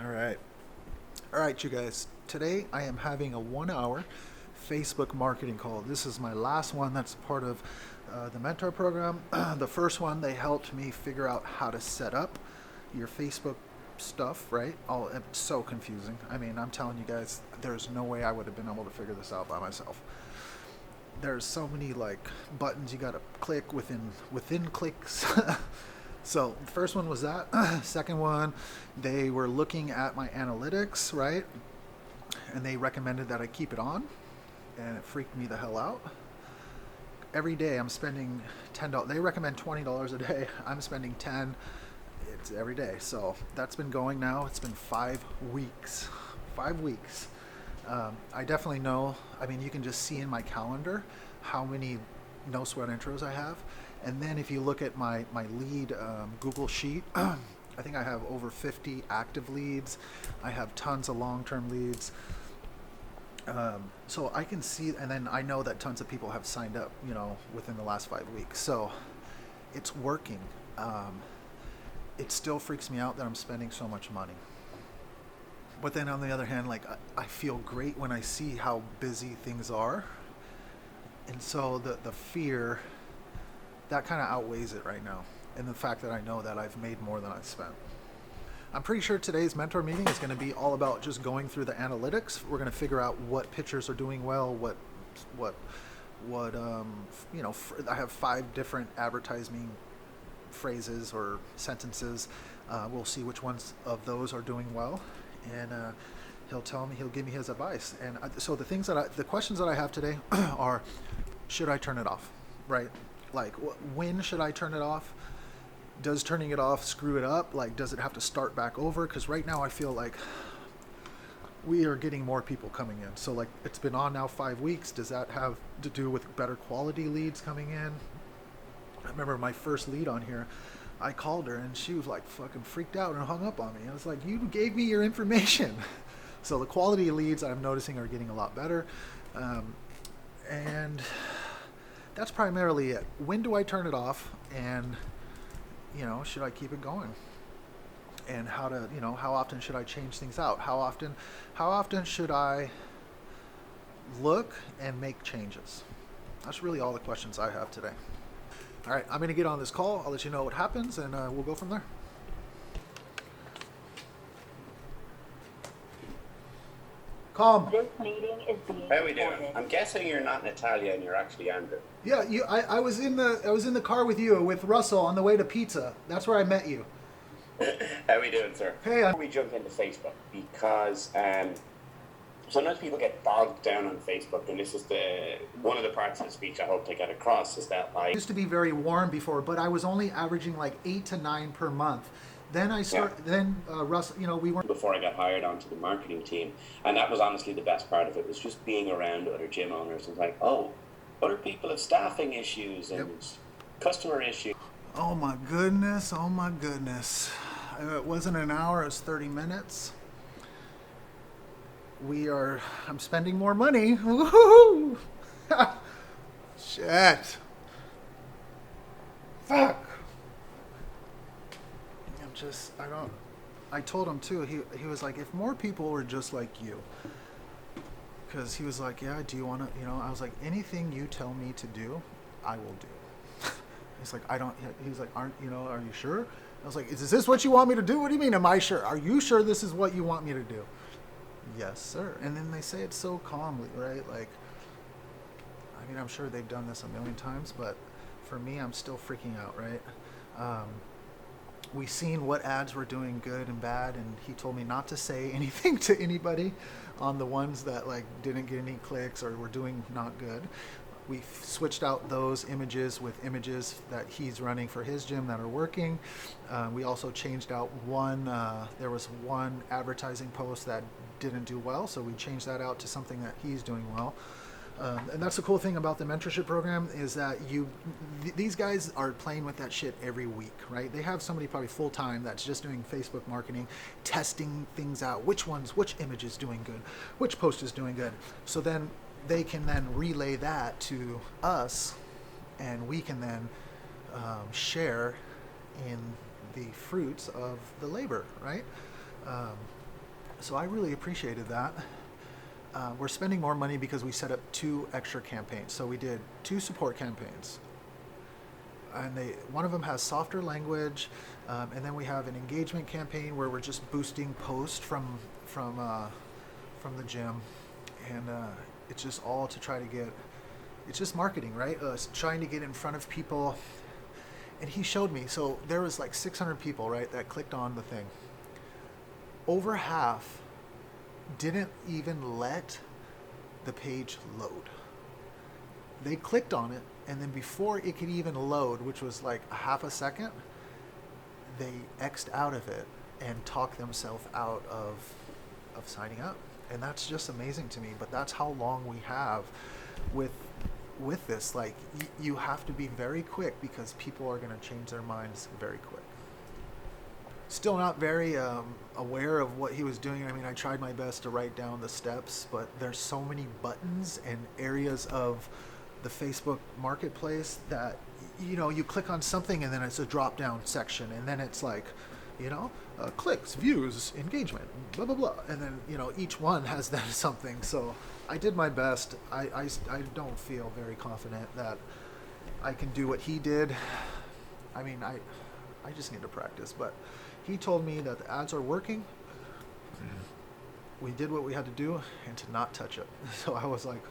All right. All right, you guys. Today I am having a 1 hour Facebook marketing call. This is my last one that's part of the mentor program. The first one, they helped me figure out how to set up your Facebook stuff, right? It's so confusing. I mean, I'm telling you guys, there's no way I would have been able to figure this out by myself. There's so many like buttons you gotta click within clicks. So the first one was that. Second one, they were looking at my analytics, right? And they recommended that I keep it on, and it freaked me the hell out. Every day I'm spending $10. They recommend $20 a day. I'm spending 10. It's every day. So that's been going now. It's been 5 weeks. 5 weeks. I definitely know. I mean, you can just see in my calendar how many no sweat intros I have. And then if you look at my lead Google Sheet, I think I have over 50 active leads. I have tons of long-term leads. So I can see, and then I know that tons of people have signed up, within the last 5 weeks. So it's working. It still freaks me out that I'm spending so much money. But then on the other hand, like I feel great when I see how busy things are. And so the fear, that kind of outweighs it right now. And the fact that I know that I've made more than I've spent. I'm pretty sure today's mentor meeting is going to be all about just going through the analytics. We're going to figure out what pictures are doing well, I have 5 different advertising phrases or sentences. We'll see which ones of those are doing well. And he'll give me his advice. And so the questions that I have today are, should I turn it off, right? Like, when should I turn it off? Does turning it off screw it up? Like, does it have to start back over? Because right now I feel like we are getting more people coming in. So like, it's been on now 5 weeks. Does that have to do with better quality leads coming in? I remember my first lead on here, I called her and she was like fucking freaked out and hung up on me. I was like, you gave me your information. So the quality leads I'm noticing are getting a lot better. And that's primarily it. When do I turn it off? And, should I keep it going? And how often should I change things out? How often should I look and make changes? That's really all the questions I have today. All right, I'm going to get on this call. I'll let you know what happens, and we'll go from there. Calm. This meeting is being How are we doing? recorded. I'm guessing you're not Natalia and you're actually Andrew. Yeah, I was in the car with you with Russell on the way to pizza. That's where I met you. How are we doing, sir? Hey, Before we jump into Facebook, because sometimes people get bogged down on Facebook, and this is one of the parts of the speech I hope to get across is that I used to be very warm before, but I was only averaging like 8 to 9 per month. Then Russ, we weren't. Before I got hired onto the marketing team, and that was honestly the best part of it, was just being around other gym owners and like, oh, other people have staffing issues and customer issues. Oh my goodness. It wasn't an hour, it was 30 minutes. I'm spending more money. Woohoo! Shit. Fuck. I told him too, he was like, if more people were just like you, because he was like, yeah, do you want to, I was like, anything you tell me to do, I will do. He's like, he's like, are you sure? I was like, is this what you want me to do? What do you mean, am I sure? Are you sure this is what you want me to do? Yes, sir. And then they say it so calmly, right? Like, I mean, I'm sure they've done this a million times, but for me, I'm still freaking out, right? We seen what ads were doing good and bad, and he told me not to say anything to anybody on the ones that like didn't get any clicks or were doing not good. We switched out those images with images that he's running for his gym that are working. We also changed out there was one advertising post that didn't do well, so we changed that out to something that he's doing well. And that's the cool thing about the mentorship program is that these guys are playing with that shit every week, right? They have somebody probably full time that's just doing Facebook marketing, testing things out, which image is doing good, which post is doing good. So then they can then relay that to us, and we can then share in the fruits of the labor, right? So I really appreciated that. We're spending more money because we set up 2 extra campaigns. So we did 2 support campaigns, and one of them has softer language, and then we have an engagement campaign where we're just boosting posts from the gym, and it's just all to try to get. It's just marketing, right? It's trying to get in front of people. And he showed me. So there was like 600 people, right, that clicked on the thing. Over half didn't even let the page load. They clicked on it, and then before it could even load, which was like a half a second, they X'd out of it and talked themselves out of signing up. And that's just amazing to me. But that's how long we have with this. Like, you have to be very quick because people are going to change their minds very quick. Still not very aware of what he was doing. I mean, I tried my best to write down the steps, but there's so many buttons and areas of the Facebook marketplace that, you know, you click on something and then it's a drop down section, and then it's like, you know, clicks, views, engagement, blah blah blah, and then, you know, each one has then something. So I did my best. I don't feel very confident that I can do what he did. I mean, I just need to practice, but he told me that the ads are working. We did what we had to do and to not touch it. So I was like,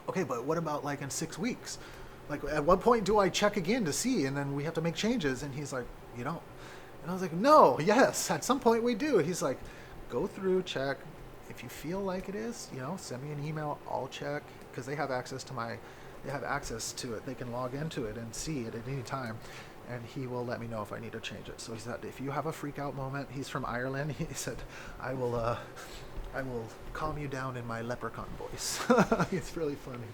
okay, but what about like in 6 weeks? Like, at what point do I check again to see, and then we have to make changes? And he's like, you don't. And I was like, no, yes, at some point we do. He's like, go through, check. If you feel like it is, you know, send me an email. I'll check, because they have access to it. They can log into it and see it at any time. And he will let me know if I need to change it. So he said, if you have a freak out moment, he's from Ireland. He said, I will calm you down in my leprechaun voice. It's really funny.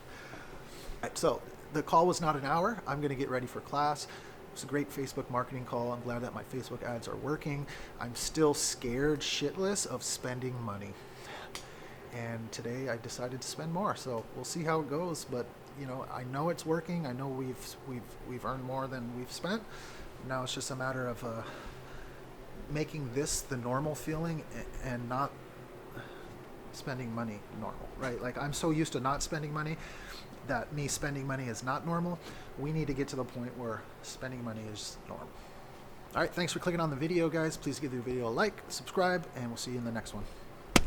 So the call was not an hour. I'm going to get ready for class. It was a great Facebook marketing call. I'm glad that my Facebook ads are working. I'm still scared shitless of spending money. And today I decided to spend more. So we'll see how it goes. But, you know, I know it's working. I know we've earned more than we've spent. Now it's just a matter of making this the normal feeling and not spending money normal, right? Like, I'm so used to not spending money that me spending money is not normal. We need to get to the point where spending money is normal. All right, thanks for clicking on the video, guys. Please give the video a like, subscribe, and we'll see you in the next one.